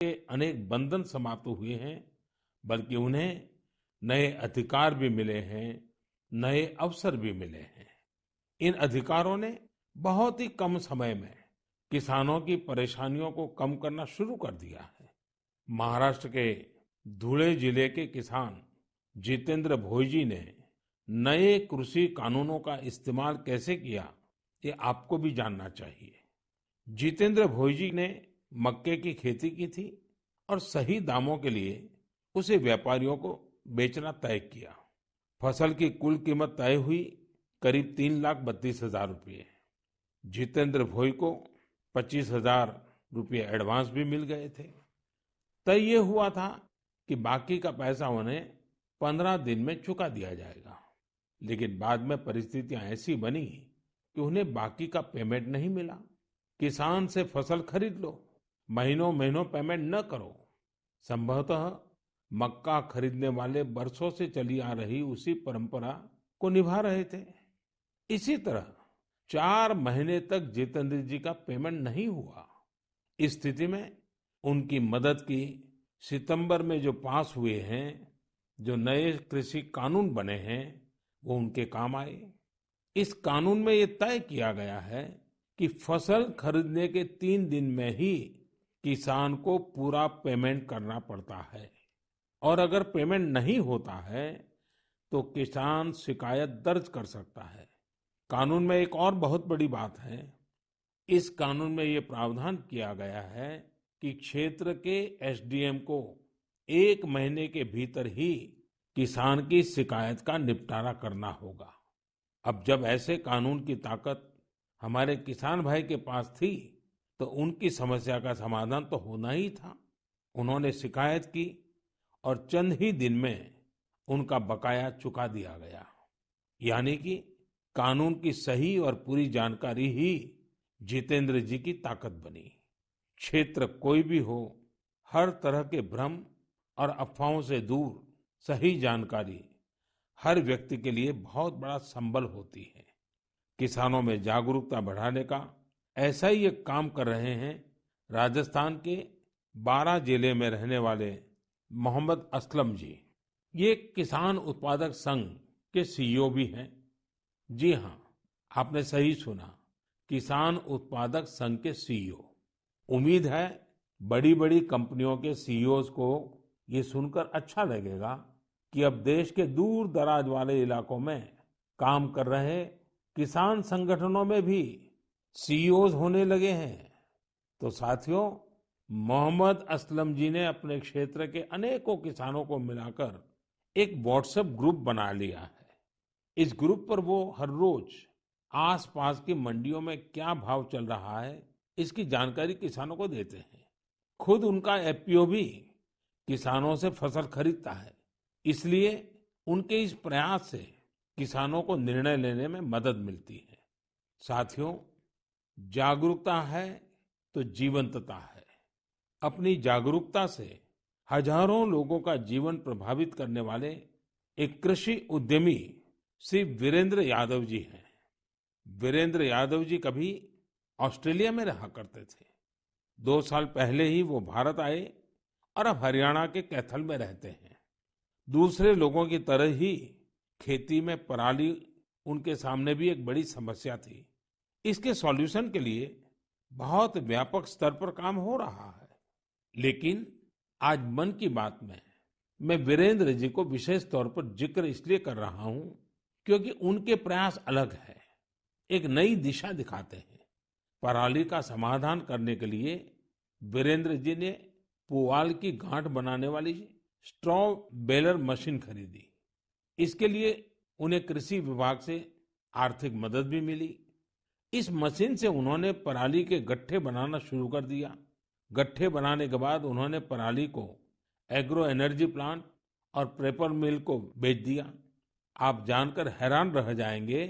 के अनेक बंधन समाप्त हुए हैं, बल्कि उन्हें नए अधिकार भी मिले हैं, नए अवसर भी मिले हैं। इन अधिकारों ने बहुत ही कम समय में किसानों की परेशानियों को कम करना शुरू कर दिया है। महाराष्ट्र के धुले जिले के किसान जितेंद्र भोईजी ने नए कृषि कानूनों का इस्तेमाल कैसे किया, ये आपको भी जानना चाहिए। जितेंद्र भोईजी ने मक्के की खेती की थी और सही दामों के लिए उसे व्यापारियों को बेचना तय किया। फसल की कुल कीमत तय हुई करीब 3,32,000 रुपये। जितेंद्र भोई को 25,000 रुपये एडवांस भी मिल गए थे। तय ये हुआ था कि बाकी का पैसा उन्हें 15 दिन में चुका दिया जाएगा। लेकिन बाद में परिस्थितियां ऐसी बनी कि उन्हें बाकी का पेमेंट नहीं मिला। किसान से फसल खरीद लो, महीनों महीनों पेमेंट न करो। संभवतः मक्का खरीदने वाले बरसों से चली आ रही उसी परंपरा को निभा रहे थे। इसी तरह 4 महीने तक जितेंद्र जी का पेमेंट नहीं हुआ। इस स्थिति में उनकी मदद की सितंबर में जो पास हुए हैं, जो नए कृषि कानून बने हैं, वो उनके काम आए। इस कानून में ये तय किया गया है कि फसल खरीदने के 3 दिन में ही किसान को पूरा पेमेंट करना पड़ता है और अगर पेमेंट नहीं होता है तो किसान शिकायत दर्ज कर सकता है। कानून में एक और बहुत बड़ी बात है। इस कानून में ये प्रावधान किया गया है कि क्षेत्र के एसडीएम को 1 महीने के भीतर ही किसान की शिकायत का निपटारा करना होगा। अब जब ऐसे कानून की ताकत हमारे किसान भाई के पास थी, तो उनकी समस्या का समाधान तो होना ही था। उन्होंने शिकायत की और चंद ही दिन में उनका बकाया चुका दिया गया। यानी कि कानून की सही और पूरी जानकारी ही जितेंद्र जी की ताकत बनी। क्षेत्र कोई भी हो, हर तरह के भ्रम और अफवाहों से दूर सही जानकारी हर व्यक्ति के लिए बहुत बड़ा संबल होती है। किसानों में जागरूकता बढ़ाने का ऐसा ही एक काम कर रहे हैं राजस्थान के 12 जिले में रहने वाले मोहम्मद असलम जी। ये किसान उत्पादक संघ के सीईओ भी हैं। जी हाँ, आपने सही सुना, किसान उत्पादक संघ के सीईओ। उम्मीद है बड़ी बड़ी कंपनियों के सीईओज को ये सुनकर अच्छा लगेगा कि अब देश के दूर दराज वाले इलाकों में काम कर रहे किसान संगठनों में भी सीईओज होने लगे हैं। तो साथियों, मोहम्मद असलम जी ने अपने क्षेत्र के अनेकों किसानों को मिलाकर एक व्हाट्सएप ग्रुप बना लिया है। इस ग्रुप पर वो हर रोज आसपास की मंडियों में क्या भाव चल रहा है, इसकी जानकारी किसानों को देते हैं। खुद उनका एफपीओ भी किसानों से फसल खरीदता है। इसलिए उनके इस प्रयास से किसानों को निर्णय लेने में मदद मिलती है। साथियों, जागरूकता है तो जीवंतता है। अपनी जागरूकता से हजारों लोगों का जीवन प्रभावित करने वाले एक कृषि उद्यमी श्री वीरेंद्र यादव जी हैं। वीरेंद्र यादव जी कभी ऑस्ट्रेलिया में रहा करते थे। 2 साल पहले ही वो भारत आए और अब हरियाणा के कैथल में रहते हैं। दूसरे लोगों की तरह ही खेती में पराली उनके सामने भी एक बड़ी समस्या थी। इसके सॉल्यूशन के लिए बहुत व्यापक स्तर पर काम हो रहा है। लेकिन आज मन की बात में मैं वीरेंद्र जी को विशेष तौर पर जिक्र इसलिए कर रहा हूं क्योंकि उनके प्रयास अलग है, एक नई दिशा दिखाते हैं। पराली का समाधान करने के लिए वीरेंद्र जी ने पुआल की गांठ बनाने वाली स्ट्रॉ बेलर मशीन खरीदी। इसके लिए उन्हें कृषि विभाग से आर्थिक मदद भी मिली। इस मशीन से उन्होंने पराली के गट्ठे बनाना शुरू कर दिया। गट्ठे बनाने के बाद उन्होंने पराली को एग्रो एनर्जी प्लांट और पेपर मिल को बेच दिया। आप जानकर हैरान रह जाएंगे